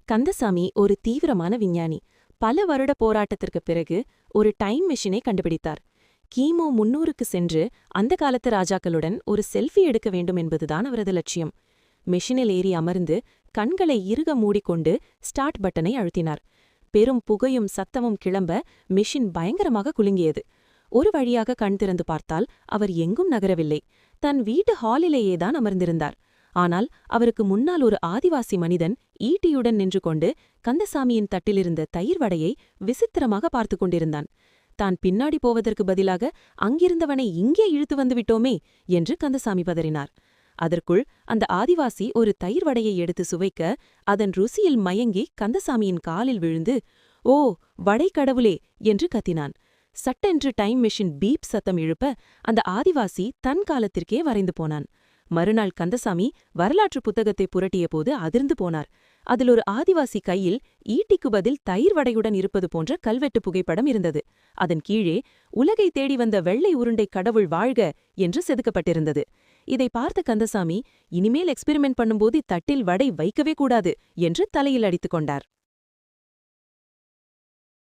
கந்தசாமி ஒரு தீவிரமான விஞ்ஞானி. பல வருட போராட்டத்திற்குப் பிறகு ஒரு டைம் மெஷினை கண்டுபிடித்தார். கிமு 300க்கு சென்று அந்த காலத்து ராஜாக்களுடன் ஒரு செல்ஃபி எடுக்க வேண்டும் என்பதுதான் அவரது லட்சியம். மெஷினில் ஏறி அமர்ந்து கண்களை இறுக மூடிக்கொண்டு ஸ்டார்ட் பட்டனை அழுத்தினார். பெரும் புகையும் சத்தமும் கிளம்ப மெஷின் பயங்கரமாக குலுங்கியது. ஒரு வழியாக கண் திறந்து பார்த்தால் அவர் எங்கும் நகரவில்லை. தன் வீட்டு ஹாலிலேயேதான் அமர்ந்திருந்தார். ஆனால் அவருக்கு முன்னால் ஒரு ஆதிவாசி மனிதன் ஈட்டியுடன் நின்று கொண்டு கந்தசாமியின் தட்டிலிருந்த தயிர் வடையை விசித்திரமாக பார்த்து கொண்டிருந்தான். தான் பின்னாடி போவதற்கு பதிலாக அங்கிருந்தவனை இங்கே இழுத்து வந்து விட்டோமே என்று கந்தசாமி பதறினார். அதற்குள் அந்த ஆதிவாசி ஒரு தயிர் வடையை எடுத்து சுவைக்க அதன் ருசியில் மயங்கி கந்தசாமியின் காலில் விழுந்து, "ஓ, வடை கடவுளே!" என்று கத்தினான். சட்டென்று டைம் மெஷின் பீப் சத்தம் எழுப்ப அந்த ஆதிவாசி தன் காலத்திற்கே வரைந்து போனான். மறுநாள் கந்தசாமி வரலாற்று புத்தகத்தை புரட்டியபோது அதிர்ந்து போனார். அதில் ஒரு ஆதிவாசி கையில் ஈட்டிக்கு பதில் தயிர் வடையுடன் இருப்பது போன்ற கல்வெட்டு புகைப்படம் இருந்தது. அதன் கீழே "உலகை தேடி வந்த வெள்ளை உருண்டை கடவுள் வாழ்க" என்று செதுக்கப்பட்டிருந்தது. இதை பார்த்த கந்தசாமி, இனிமேல் எக்ஸ்பெரிமெண்ட் பண்ணும்போது தட்டில் வடை வைக்கவே கூடாது என்று தலையில் அடித்துக் கொண்டார்.